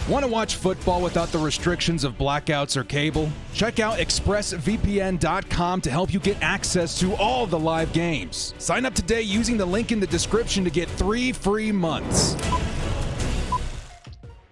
Want to watch football without the restrictions of blackouts or cable? Check out expressvpn.com to help you get access to all the live games. Sign up today using the link in the description to get 3 free months.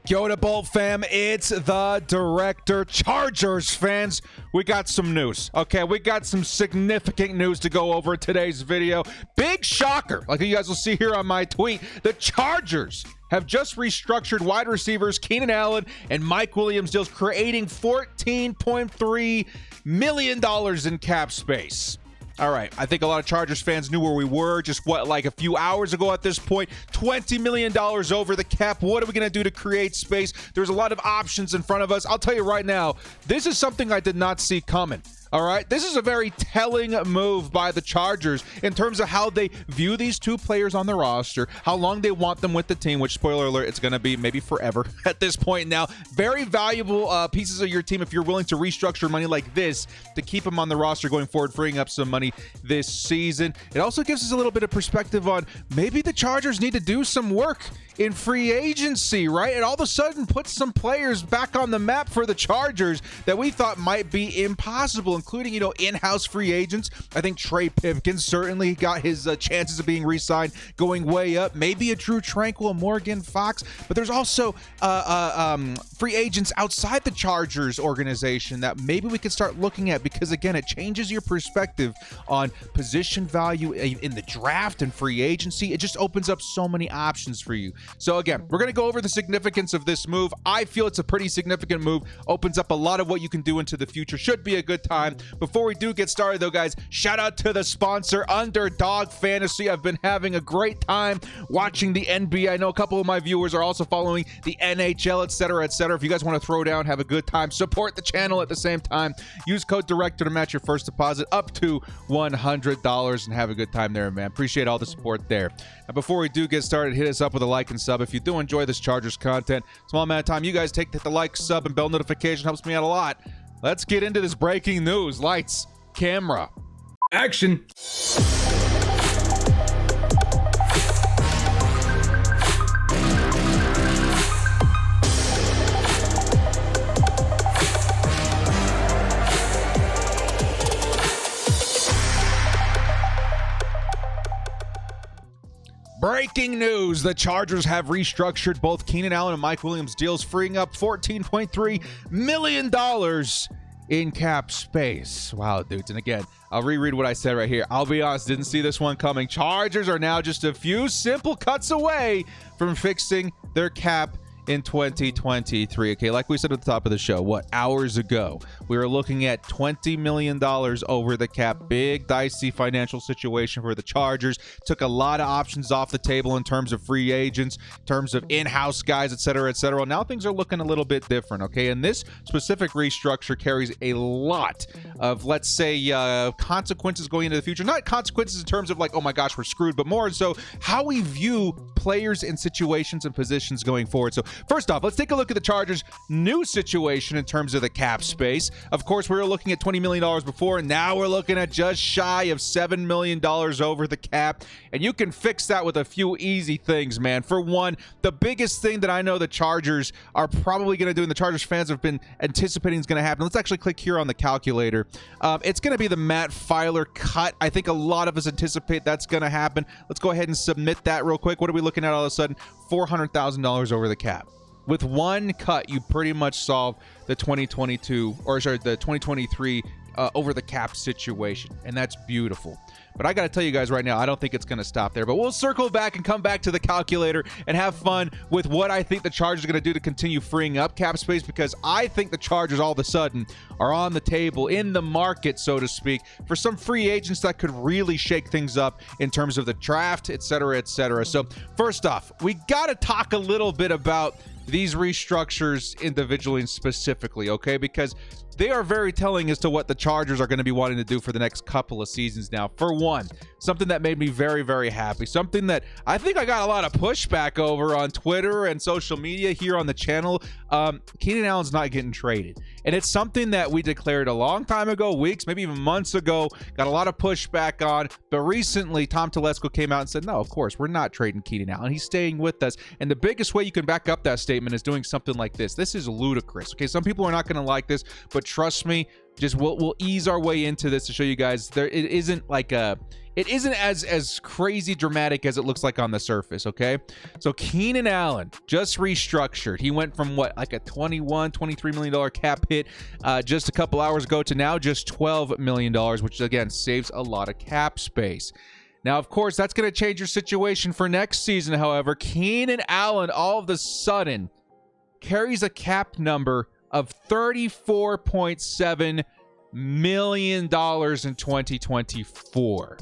Kia ora, Bolt fam, it's the director. Chargers fans, we got some news. Okay, we got some significant news to go over in today's video. Big shocker, like you guys will see here on my tweet. The Chargers have just restructured wide receivers Keenan Allen and Mike Williams deals, creating $14.3 million in cap space. All right, I think a lot of Chargers fans knew where we were just, like a few hours ago at this point. $20 million over the cap. What are we going to do to create space? There's a lot of options in front of us. I'll tell you right now, this is something I did not see coming. All right, this is a very telling move by the Chargers in terms of how they view these two players on the roster, how long they want them with the team, which, spoiler alert, it's going to be maybe forever at this point now. Very valuable pieces of your team if you're willing to restructure money like this to keep them on the roster going forward, freeing up some money this season. It also gives us a little bit of perspective on maybe the Chargers need to do some work in free agency, right? And all of a sudden puts some players back on the map for the Chargers that we thought might be impossible, including, in-house free agents. I think Trey Pipkins certainly got his chances of being re-signed going way up. Maybe a Drew Tranquil, Morgan Fox, but there's also free agents outside the Chargers organization that maybe we could start looking at, because again, it changes your perspective on position value in the draft and free agency. It just opens up so many options for you. So again, we're going to go over the significance of this move. I feel it's a pretty significant move. Opens up a lot of what you can do into the future. Should be a good time. Before we do get started though, guys, shout out to the sponsor, Underdog Fantasy. I've been having a great time watching the NBA. I know a couple of my viewers are also following the NHL, etc., etc. If you guys want to throw down, have a good time, support the channel at the same time, use code DIRECTOR to match your first deposit up to $100 and have a good time there, man. Appreciate all the support there. Now, before we do get started, hit us up with a like and sub. If you do enjoy this Chargers content, small amount of time you guys take to hit the like, sub, and bell notification. Helps me out a lot. Let's get into this breaking news. Lights, camera, action. Breaking news, the Chargers have restructured both Keenan Allen and Mike Williams deals, freeing up $14.3 million in cap space. Wow, dudes. And again, I'll reread what I said right here. I'll be honest, didn't see this one coming. Chargers are now just a few simple cuts away from fixing their cap in 2023. Okay, like we said at the top of the show, hours ago, we were looking at $20 million over the cap. Big dicey financial situation for the Chargers. Took a lot of options off the table in terms of free agents, in terms of in-house guys, etc., etc. Now things are looking a little bit different. Okay, and this specific restructure carries a lot of, let's say, consequences going into the future. Not consequences in terms of like, oh my gosh, we're screwed, but more so how we view players in situations and positions going forward. So first off, let's take a look at the Chargers' new situation in terms of the cap space. Of course, we were looking at $20 million before, and now we're looking at just shy of $7 million over the cap. And you can fix that with a few easy things, man. For one, the biggest thing that I know the Chargers are probably going to do, and the Chargers fans have been anticipating is going to happen. Let's actually click here on the calculator. It's going to be the Matt Filer cut. I think a lot of us anticipate that's going to happen. Let's go ahead and submit that real quick. What are we looking at all of a sudden? $400,000 over the cap. With one cut, you pretty much solve the 2023 over the cap situation, and that's beautiful. But I got to tell you guys right now, I don't think it's going to stop there. But we'll circle back and come back to the calculator and have fun with what I think the Chargers are going to do to continue freeing up cap space, because I think the Chargers all of a sudden are on the table, in the market, so to speak, for some free agents that could really shake things up in terms of the draft, etc., etc. So first off, we got to talk a little bit about these restructures individually and specifically, okay? Because they are very telling as to what the Chargers are going to be wanting to do for the next couple of seasons now. For one, something that made me very, very happy, something that I think I got a lot of pushback over on Twitter and social media here on the channel. Keenan Allen's not getting traded. And it's something that we declared a long time ago, weeks, maybe even months ago, got a lot of pushback on. But recently, Tom Telesco came out and said, no, of course, we're not trading Keenan Allen. He's staying with us. And the biggest way you can back up that statement is doing something like this. This is ludicrous. Okay, some people are not going to like this, but trust me, just we'll ease our way into this to show you guys it isn't as crazy dramatic as it looks like on the surface. Okay, so Keenan Allen just restructured. He went from what, like a $23 million cap hit just a couple hours ago to now just $12 million, which again saves a lot of cap space. Now, of course, that's going to change your situation for next season. However, Keenan Allen all of a sudden carries a cap number of $34.7 million in 2024.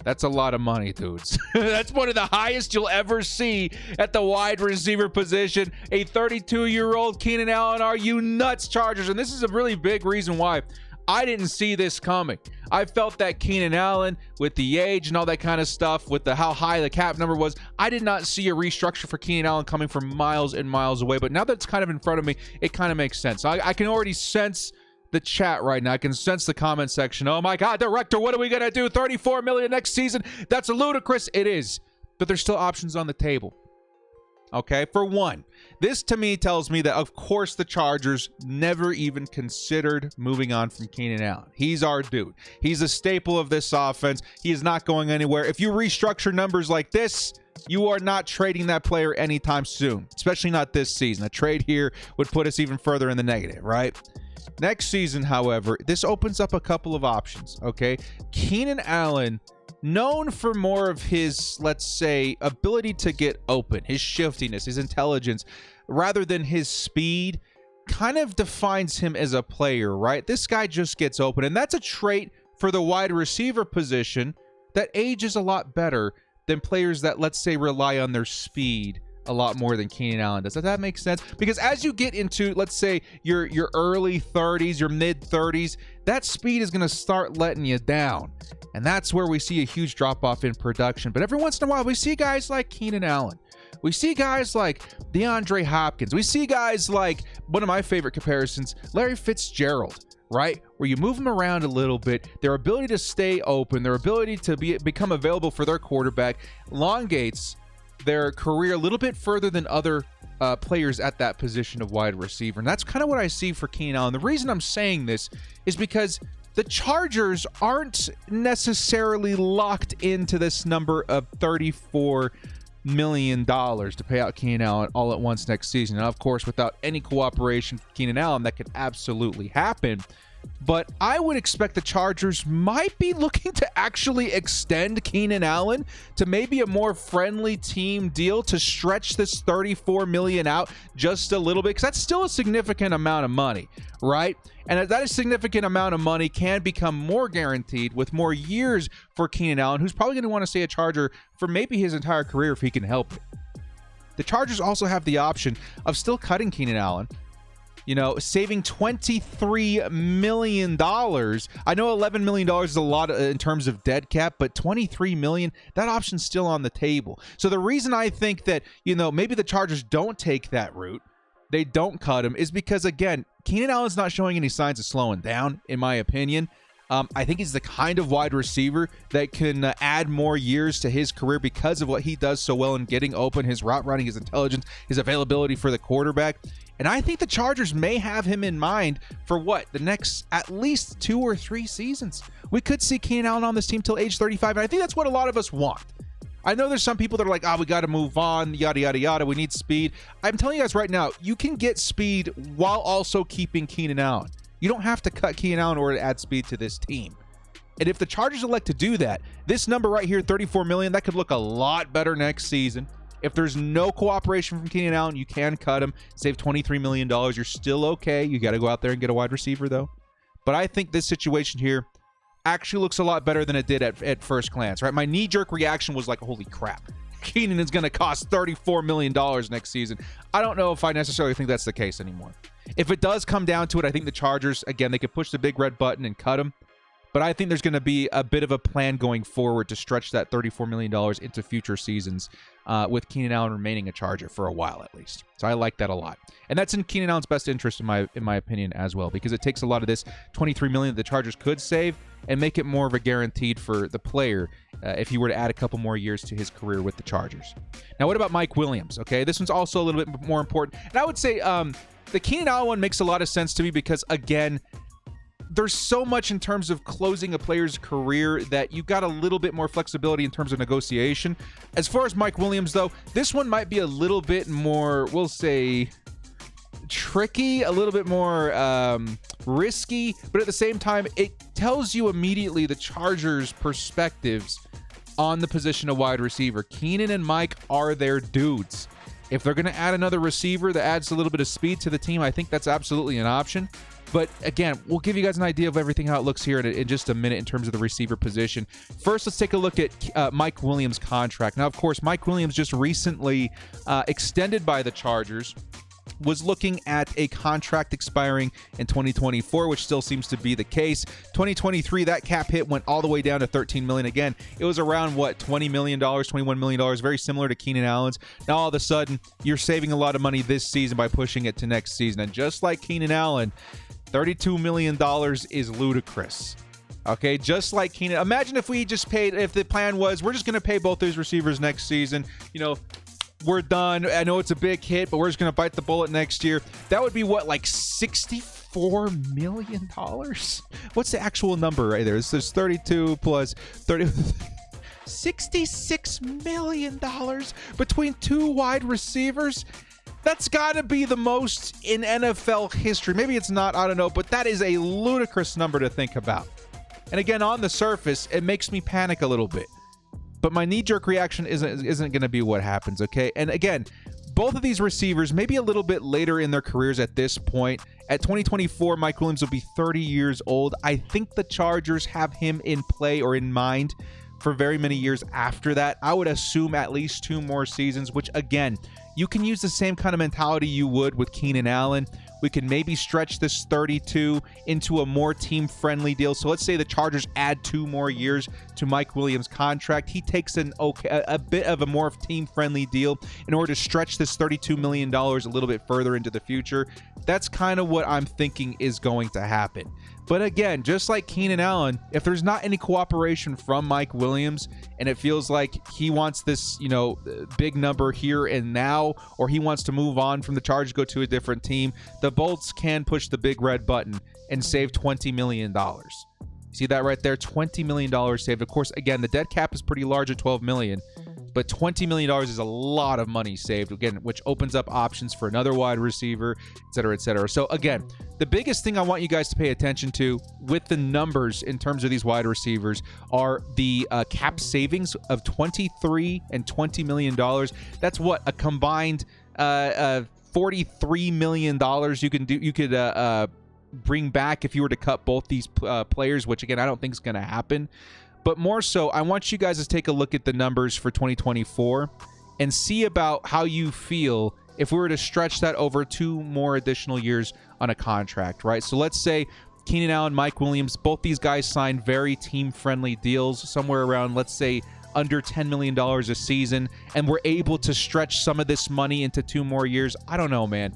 That's a lot of money, dudes. That's one of the highest you'll ever see at the wide receiver position. A 32-year-old Keenan Allen. Are you nuts, Chargers? And this is a really big reason why I didn't see this coming. I felt that Keenan Allen, with the age and all that kind of stuff, with how high the cap number was, I did not see a restructure for Keenan Allen coming from miles and miles away. But now that it's kind of in front of me, it kind of makes sense. I can already sense the chat right now. I can sense the comment section. Oh my God, director, what are we going to do? $34 million next season? That's ludicrous. It is. But there's still options on the table. Okay, for one, this to me tells me that, of course, the Chargers never even considered moving on from Keenan Allen. He's our dude. He's a staple of this offense. He is not going anywhere. If you restructure numbers like this, you are not trading that player anytime soon, especially not this season. A trade here would put us even further in the negative, right? Next season, however, this opens up a couple of options, okay? Keenan Allen, known for more of his, let's say, ability to get open, his shiftiness, his intelligence, rather than his speed, kind of defines him as a player, right? This guy just gets open, and that's a trait for the wide receiver position that ages a lot better than players that, let's say, rely on their speed a lot more than Keenan Allen does. Does that make sense? Because as you get into, let's say, your early 30s, your mid 30s, that speed is going to start letting you down. And that's where we see a huge drop-off in production. But every once in a while, we see guys like Keenan Allen. We see guys like DeAndre Hopkins. We see guys like, one of my favorite comparisons, Larry Fitzgerald, right? Where you move them around a little bit, their ability to stay open, their ability to become available for their quarterback, elongates their career a little bit further than other players at that position of wide receiver. And that's kind of what I see for Keenan Allen. The reason I'm saying this is because the Chargers aren't necessarily locked into this number of $34 million to pay out Keenan Allen all at once next season. And of course, without any cooperation from Keenan Allen, that could absolutely happen. But I would expect the Chargers might be looking to actually extend Keenan Allen to maybe a more friendly team deal to stretch this $34 million out just a little bit, because that's still a significant amount of money, right? And that significant amount of money can become more guaranteed with more years for Keenan Allen, who's probably going to want to stay a Charger for maybe his entire career if he can help it. The Chargers also have the option of still cutting Keenan Allen, you know, saving $23 million. I know $11 million is a lot in terms of dead cap, but $23 million, that option's still on the table. So the reason I think that, you know, maybe the Chargers don't take that route, they don't cut him, is because, again, Keenan Allen's not showing any signs of slowing down, in my opinion. I think he's the kind of wide receiver that can add more years to his career because of what he does so well in getting open, his route running, his intelligence, his availability for the quarterback. And I think the Chargers may have him in mind for what? The next at least 2 or 3 seasons. We could see Keenan Allen on this team till age 35. And I think that's what a lot of us want. I know there's some people that are like, we got to move on, yada, yada, yada. We need speed. I'm telling you guys right now, you can get speed while also keeping Keenan Allen. You don't have to cut Keenan Allen in order to add speed to this team. And if the Chargers elect to do that, this number right here, $34 million, that could look a lot better next season. If there's no cooperation from Keenan Allen, you can cut him, save $23 million. You're still okay. You got to go out there and get a wide receiver, though. But I think this situation here actually looks a lot better than it did at first glance, right? My knee-jerk reaction was like, holy crap. Keenan is going to cost $34 million next season. I don't know if I necessarily think that's the case anymore. If it does come down to it, I think the Chargers, again, they could push the big red button and cut him. But I think there's going to be a bit of a plan going forward to stretch that $34 million into future seasons with Keenan Allen remaining a Charger for a while at least. So I like that a lot. And that's in Keenan Allen's best interest in my opinion as well, because it takes a lot of this $23 million that the Chargers could save and make it more of a guaranteed for the player if he were to add a couple more years to his career with the Chargers. Now, what about Mike Williams? Okay, this one's also a little bit more important. And I would say the Keenan Allen one makes a lot of sense to me because, again, there's so much in terms of closing a player's career that you got a little bit more flexibility in terms of negotiation. As far as Mike Williams, though, this one might be a little bit more, we'll say, tricky, a little bit more risky, but at the same time, it tells you immediately the Chargers' perspectives on the position of wide receiver. Keenan and Mike are their dudes. If they're going to add another receiver that adds a little bit of speed to the team, I think that's absolutely an option. But again, we'll give you guys an idea of everything, how it looks here in just a minute in terms of the receiver position. First, let's take a look at Mike Williams' contract. Now, of course, Mike Williams just recently extended by the Chargers, was looking at a contract expiring in 2024, which still seems to be the case. 2023, that cap hit went all the way down to $13 million. Again, it was around, what, $20 million, $21 million, very similar to Keenan Allen's. Now, all of a sudden, you're saving a lot of money this season by pushing it to next season. And just like Keenan Allen, $32 million is ludicrous. Okay, just like Keenan. Imagine if we just paid, if the plan was, we're just going to pay both those receivers next season. You know, we're done. I know it's a big hit, but we're just going to bite the bullet next year. That would be what, like $64 million? What's the actual number right there? There's 32 plus 30. $66 million between two wide receivers. That's got to be the most in NFL history. Maybe it's not, I don't know, but that is a ludicrous number to think about. And again, on the surface, it makes me panic a little bit. But my knee-jerk reaction isn't going to be what happens, okay? And again, both of these receivers, maybe a little bit later in their careers at this point. At 2024, Mike Williams will be 30 years old. I think the Chargers have him in play or in mind for very many years after that. I would assume at least 2 more seasons, which again, you can use the same kind of mentality you would with Keenan Allen. We can maybe stretch this 32 into a more team-friendly deal. So let's say the Chargers add 2 more years to Mike Williams' contract. He takes a bit of a more team-friendly deal in order to stretch this $32 million a little bit further into the future. That's kind of what I'm thinking is going to happen. But again, just like Keenan Allen, if there's not any cooperation from Mike Williams and it feels like he wants this, you know, big number here and now, or he wants to move on from the Chargers, go to a different team, the Bolts can push the big red button and save $20 million. See that right there? $20 million saved. Of course, again, the dead cap is pretty large at $12 million. But $20 million is a lot of money saved, again, which opens up options for another wide receiver, et cetera, et cetera. So, again, the biggest thing I want you guys to pay attention to with the numbers in terms of these wide receivers are the cap savings of $23 and $20 million. That's what? A combined $43 million you could bring back if you were to cut both these players, which, again, I don't think is going to happen. But more so, I want you guys to take a look at the numbers for 2024 and see about how you feel if we were to stretch that over 2 more additional years on a contract, right? So let's say Keenan Allen, Mike Williams, both these guys signed very team-friendly deals, somewhere around, let's say, under $10 million a season, and we're able to stretch some of this money into 2 more years. I don't know, man.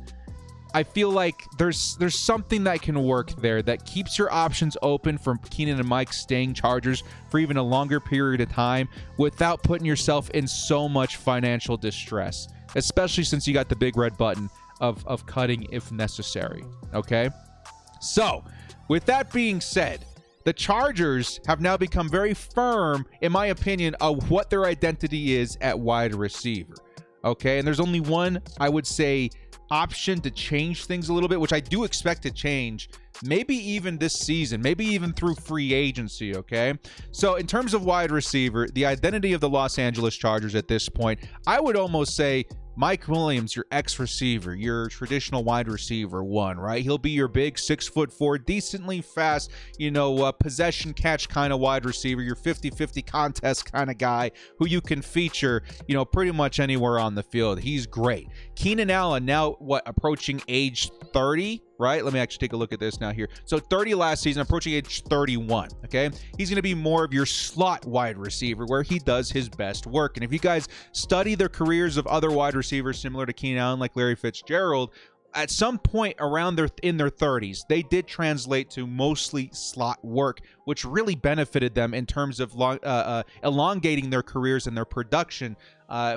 I feel like there's something that can work there that keeps your options open for Keenan and Mike staying Chargers for even a longer period of time without putting yourself in so much financial distress, especially since you got the big red button of cutting if necessary, okay? So, with that being said, the Chargers have now become very firm, in my opinion, of what their identity is at wide receiver, okay? And there's only one, I would say, option to change things a little bit, which I do expect to change, maybe even this season, maybe even through free agency, okay? So in terms of wide receiver, the identity of the Los Angeles Chargers at this point, I would almost say Mike Williams, your X receiver, your traditional wide receiver one, right? He'll be your big 6'4", decently fast, possession catch kind of wide receiver, your 50-50 contest kind of guy who you can feature, pretty much anywhere on the field. He's great. Keenan Allen, now approaching age 30, right? Let me actually take a look at this now here. So 30 last season, approaching age 31, okay? He's going to be more of your slot wide receiver where he does his best work. And if you guys study the careers of other wide receivers similar to Keenan Allen, like Larry Fitzgerald, at some point around in their 30s, they did translate to mostly slot work, which really benefited them in terms of elongating their careers and their production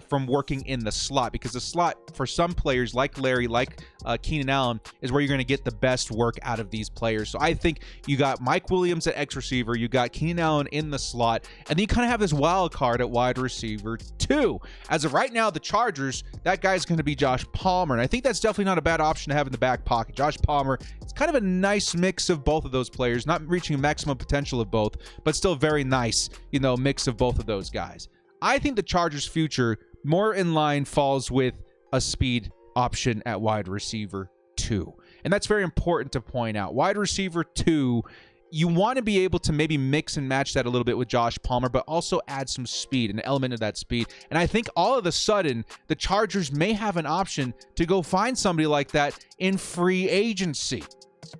from working in the slot, because the slot for some players like Larry, like Keenan Allen, is where you're going to get the best work out of these players. So I think you got Mike Williams at X receiver, you got Keenan Allen in the slot, and then you kind of have this wild card at wide receiver 2. As of right now, the Chargers, that guy's going to be Josh Palmer, and I think that's definitely not a bad option to have in the back pocket. Josh Palmer, it's kind of a nice mix of both of those players, not reaching maximum potential of both, but still very nice, mix of both of those guys. I think the Chargers' future more in line falls with a speed option at wide receiver 2. And that's very important to point out. Wide receiver 2, you want to be able to maybe mix and match that a little bit with Josh Palmer, but also add some speed, an element of that speed. And I think all of a sudden, the Chargers may have an option to go find somebody like that in free agency.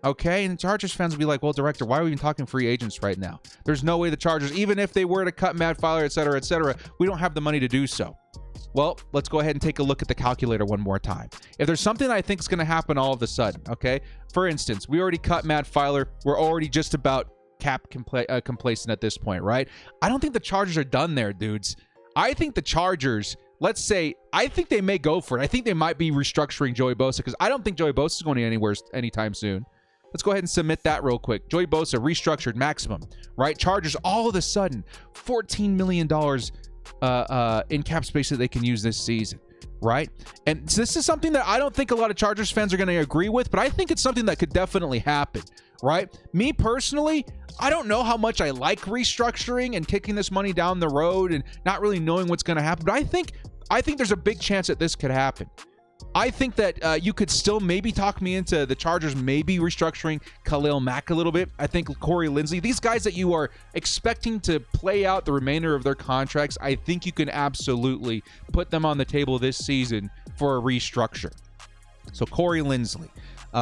Okay, and Chargers fans will be like, well, director, why are we even talking free agents right now? There's no way the Chargers, even if they were to cut Matt Feiler, et cetera, we don't have the money to do so. Well, let's go ahead and take a look at the calculator one more time. If there's something I think is going to happen all of a sudden, okay? For instance, we already cut Matt Feiler. We're already just about cap complacent at this point, right? I don't think the Chargers are done there, dudes. I think the Chargers, let's say, I think they may go for it. I think they might be restructuring Joey Bosa, because I don't think Joey Bosa is going anywhere anytime soon. Let's go ahead and submit that real quick. Joey Bosa, restructured maximum, right? Chargers, all of a sudden, $14 million in cap space that they can use this season, right? And this is something that I don't think a lot of Chargers fans are going to agree with, but I think it's something that could definitely happen, right? Me personally, I don't know how much I like restructuring and kicking this money down the road and not really knowing what's going to happen, but I think there's a big chance that this could happen. I think that you could still maybe talk me into the Chargers maybe restructuring Khalil Mack a little bit. I think Corey Linsley, these guys that you are expecting to play out the remainder of their contracts, I think you can absolutely put them on the table this season for a restructure. So Corey Linsley,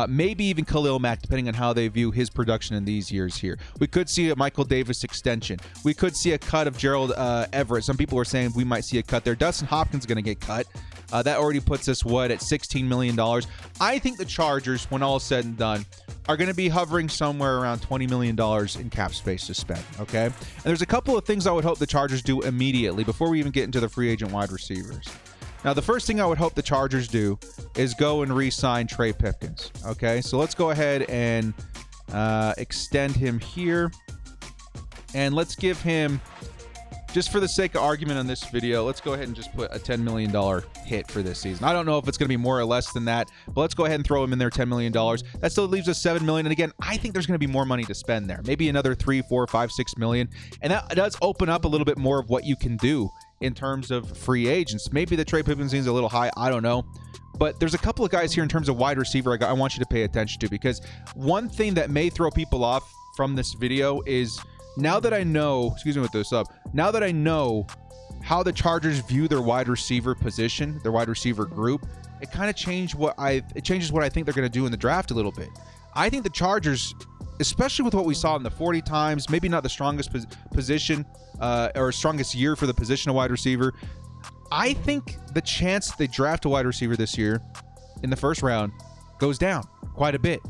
maybe even Khalil Mack, depending on how they view his production in these years here. We could see a Michael Davis extension. We could see a cut of Gerald Everett. Some people are saying we might see a cut there. Dustin Hopkins is going to get cut. That already puts us, at $16 million. I think the Chargers, when all is said and done, are going to be hovering somewhere around $20 million in cap space to spend, okay? And there's a couple of things I would hope the Chargers do immediately before we even get into the free agent wide receivers. Now, the first thing I would hope the Chargers do is go and re-sign Trey Pipkins, okay? So let's go ahead and extend him here. And let's give him, just for the sake of argument on this video, let's go ahead and just put a $10 million hit for this season. I don't know if it's going to be more or less than that, but let's go ahead and throw him in there, $10 million. That still leaves us $7 million. And again, I think there's going to be more money to spend there. Maybe another $3, $4, $5, $6 million. And that does open up a little bit more of what you can do in terms of free agents. Maybe the Trey Pipkins seems a little high. I don't know. But there's a couple of guys here in terms of wide receiver I want you to pay attention to, because one thing that may throw people off from this video is, now that I know, now that I know how the Chargers view their wide receiver position, their wide receiver group, it kind of changes what I think they're going to do in the draft a little bit. I think the Chargers, especially with what we saw in the 40 times, maybe not the strongest position or strongest year for the position of wide receiver, I think the chance they draft a wide receiver this year in the first round goes down quite a bit.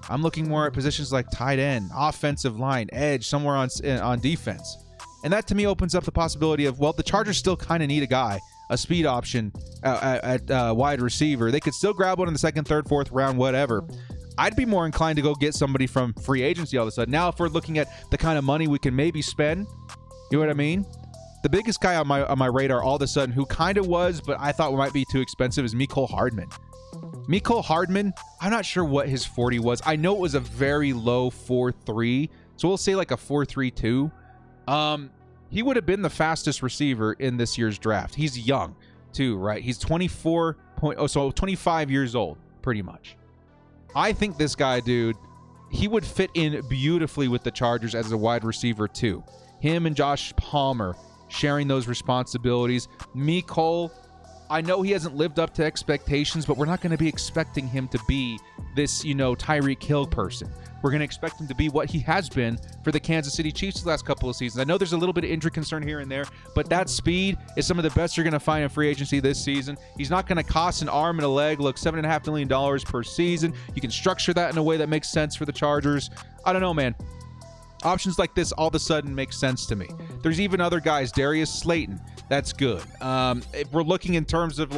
I'm looking more at positions like tight end, offensive line, edge, somewhere on defense. And that to me opens up the possibility of, well, the Chargers still kind of need a guy, a speed option at wide receiver. They could still grab one in the second, third, fourth round, whatever. I'd be more inclined to go get somebody from free agency all of a sudden. Now, if we're looking at the kind of money we can maybe spend, you know what I mean? The biggest guy on my radar all of a sudden, who kind of was, but I thought might be too expensive, is Mecole Hardman. Mecole Hardman, I'm not sure what his 40 was. I know it was a very low 4.3, so we'll say like a 4.32. He would have been the fastest receiver in this year's draft. He's young too, right? He's 24 so 25 years old, pretty much. I think this guy, dude, he would fit in beautifully with the Chargers as a wide receiver too. Him and Josh Palmer sharing those responsibilities. Mecole, I know he hasn't lived up to expectations, but we're not going to be expecting him to be this, Tyreek Hill person. We're going to expect him to be what he has been for the Kansas City Chiefs the last couple of seasons. I know there's a little bit of injury concern here and there, but that speed is some of the best you're going to find in free agency this season. He's not going to cost an arm and a leg. Look, $7.5 million per season. You can structure that in a way that makes sense for the Chargers. I don't know, man. Options like this all of a sudden make sense to me. There's even other guys, Darius Slayton. That's good. If we're looking in terms of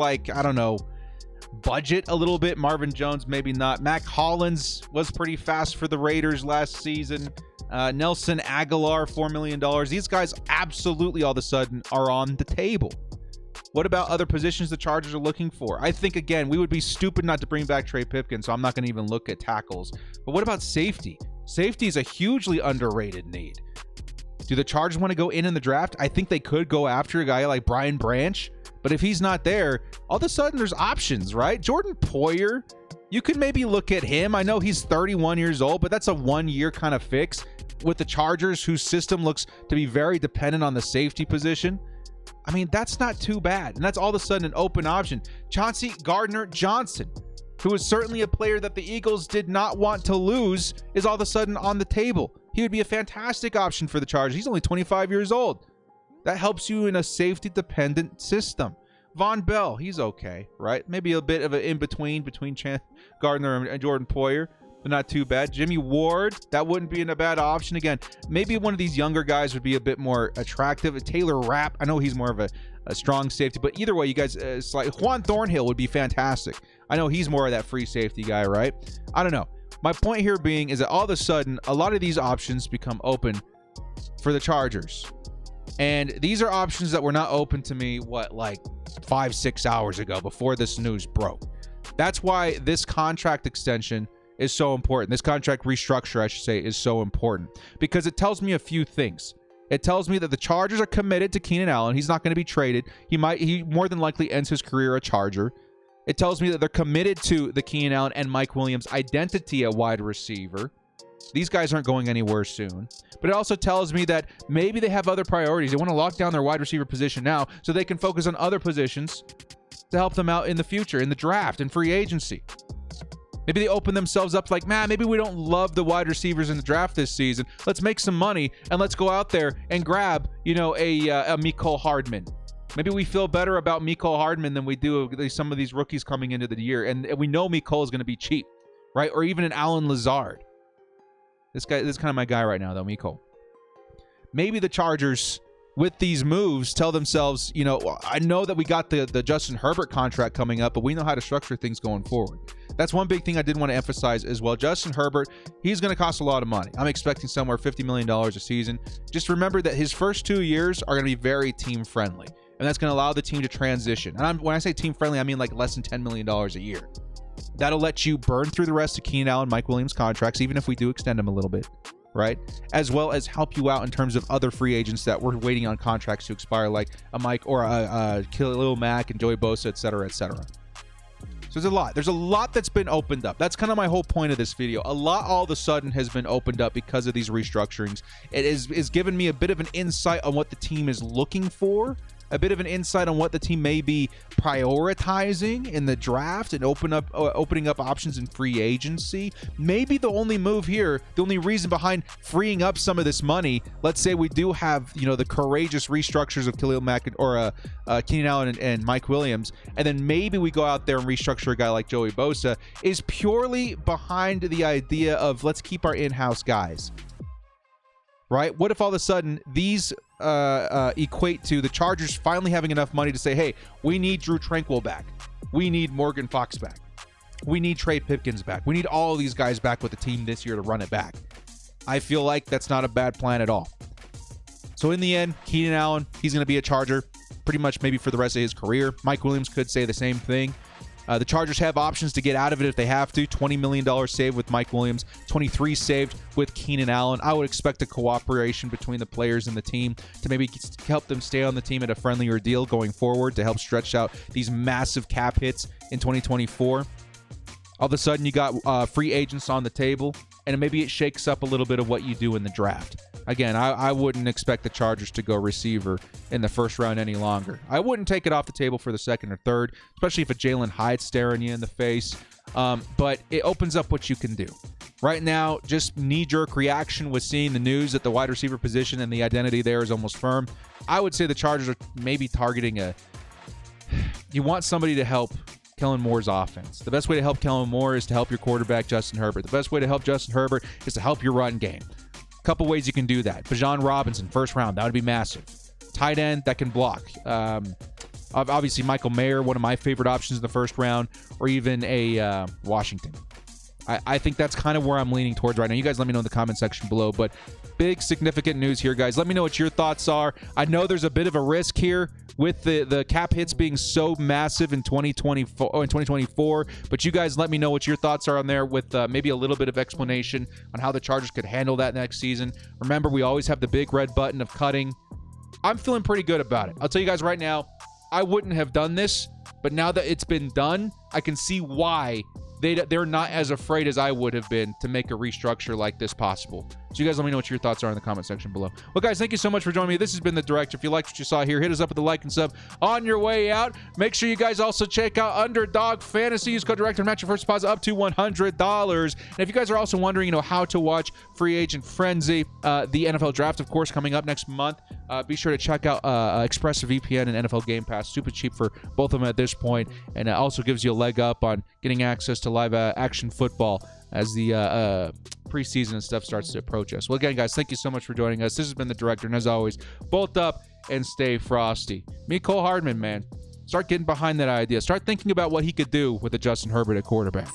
budget a little bit, Marvin Jones, maybe not. Mac Hollins was pretty fast for the Raiders last season. Nelson Aguilar, $4 million. These guys absolutely all of a sudden are on the table. What about other positions the Chargers are looking for? I think, again, we would be stupid not to bring back Trey Pipkins, so I'm not going to even look at tackles. But what about safety? Safety is a hugely underrated need. Do the Chargers want to go in the draft? I think they could go after a guy like Brian Branch. But if he's not there, all of a sudden there's options, right? Jordan Poyer, you could maybe look at him. I know he's 31 years old, but that's a one-year kind of fix with the Chargers, whose system looks to be very dependent on the safety position. I mean, that's not too bad. And that's all of a sudden an open option. Chauncey Gardner-Johnson, who is certainly a player that the Eagles did not want to lose, is all of a sudden on the table. He would be a fantastic option for the Chargers. He's only 25 years old. That helps you in a safety-dependent system. Von Bell, he's okay, right? Maybe a bit of an in-between between Gardner and Jordan Poyer, but not too bad. Jimmy Ward, that wouldn't be a bad option. Again, maybe one of these younger guys would be a bit more attractive. Taylor Rapp, I know he's more of a strong safety, but either way, you guys, Juan Thornhill would be fantastic. I know he's more of that free safety guy, right? I don't know. My point here being is that all of a sudden, a lot of these options become open for the Chargers. And these are options that were not open to me, 5-6 hours ago before this news broke. That's why this contract extension is so important. This contract restructure, I should say, is so important because it tells me a few things. It tells me that the Chargers are committed to Keenan Allen. He's not going to be traded. He more than likely ends his career a Charger. It tells me that they're committed to the Keenan Allen and Mike Williams identity at wide receiver. These guys aren't going anywhere soon. But it also tells me that maybe they have other priorities. They want to lock down their wide receiver position now so they can focus on other positions to help them out in the future, in the draft and free agency. Maybe they open themselves up maybe we don't love the wide receivers in the draft this season. Let's make some money and let's go out there and grab, a Mecole Hardman. Maybe we feel better about Mecole Hardman than we do some of these rookies coming into the year. And we know Mecole is going to be cheap, right? Or even an Alan Lazard. This is kind of my guy right now, though, Mecole. Maybe the Chargers, with these moves, tell themselves, I know that we got the Justin Herbert contract coming up, but we know how to structure things going forward. That's one big thing I did want to emphasize as well. Justin Herbert, he's going to cost a lot of money. I'm expecting somewhere $50 million a season. Just remember that his first 2 years are going to be very team-friendly, and that's going to allow the team to transition. And when I say team-friendly, I mean less than $10 million a year. That'll let you burn through the rest of Keenan Allen, Mike Williams contracts, even if we do extend them a little bit, right? As well as help you out in terms of other free agents that we're waiting on contracts to expire, like a Mike or a Khalil Mack and Joey Bosa, et cetera, et cetera. So there's a lot that's been opened up. That's kind of my whole point of this video. A lot all of a sudden has been opened up because of these restructurings. It is given me a bit of an insight on what the team is looking for, a bit of an insight on what the team may be prioritizing in the draft and opening up options in free agency. Maybe the only move here, the only reason behind freeing up some of this money, let's say we do have, the courageous restructures of Khalil Mack or Keenan Allen and Mike Williams, and then maybe we go out there and restructure a guy like Joey Bosa, is purely behind the idea of let's keep our in-house guys. Right? What if all of a sudden these equate to the Chargers finally having enough money to say, hey, we need Drew Tranquill back. We need Morgan Fox back. We need Trey Pipkins back. We need all of these guys back with the team this year to run it back. I feel like that's not a bad plan at all. So in the end, Keenan Allen, he's going to be a Charger pretty much maybe for the rest of his career. Mike Williams could say the same thing. The Chargers have options to get out of it if they have to. $20 million saved with Mike Williams, $23 saved with Keenan Allen. I would expect a cooperation between the players and the team to maybe help them stay on the team at a friendlier deal going forward to help stretch out these massive cap hits in 2024. All of a sudden, you got free agents on the table, and maybe it shakes up a little bit of what you do in the draft. Again, I wouldn't expect the Chargers to go receiver in the first round any longer. I wouldn't take it off the table for the second or third, especially if a Jalen Hyde's staring you in the face. But it opens up what you can do. Right now, just knee-jerk reaction with seeing the news that the wide receiver position and the identity there is almost firm. I would say the Chargers are maybe targeting you want somebody to help Kellen Moore's offense. The best way to help Kellen Moore is to help your quarterback, Justin Herbert. The best way to help Justin Herbert is to help your run game. A couple ways you can do that. Bijan Robinson, first round, that would be massive. Tight end that can block. Obviously, Michael Mayer, one of my favorite options in the first round, or even a Washington. I think that's kind of where I'm leaning towards right now. You guys let me know in the comment section below. But big, significant news here, guys. Let me know what your thoughts are. I know there's a bit of a risk here with the cap hits being so massive in 2024. But you guys let me know what your thoughts are on there with maybe a little bit of explanation on how the Chargers could handle that next season. Remember, we always have the big red button of cutting. I'm feeling pretty good about it. I'll tell you guys right now, I wouldn't have done this. But now that it's been done, I can see why they're not as afraid as I would have been to make a restructure like this possible. So you guys let me know what your thoughts are in the comment section below. Well, guys, thank you so much for joining me. This has been The Director. If you liked what you saw here, hit us up with a like and sub on your way out. Make sure you guys also check out Underdog Fantasy. Use code Director and match your first deposit up to $100. And if you guys are also wondering, how to watch Free Agent Frenzy, the NFL Draft, of course, coming up next month, be sure to check out ExpressVPN and NFL Game Pass. Super cheap for both of them at this point, and it also gives you a leg up on getting access to live action football as the preseason and stuff starts to approach us. Well, again, guys, thank you so much for joining us. This has been The Director, and as always, bolt up and stay frosty. Me, Cole Hardman, man. Start getting behind that idea. Start thinking about what he could do with a Justin Herbert at quarterback.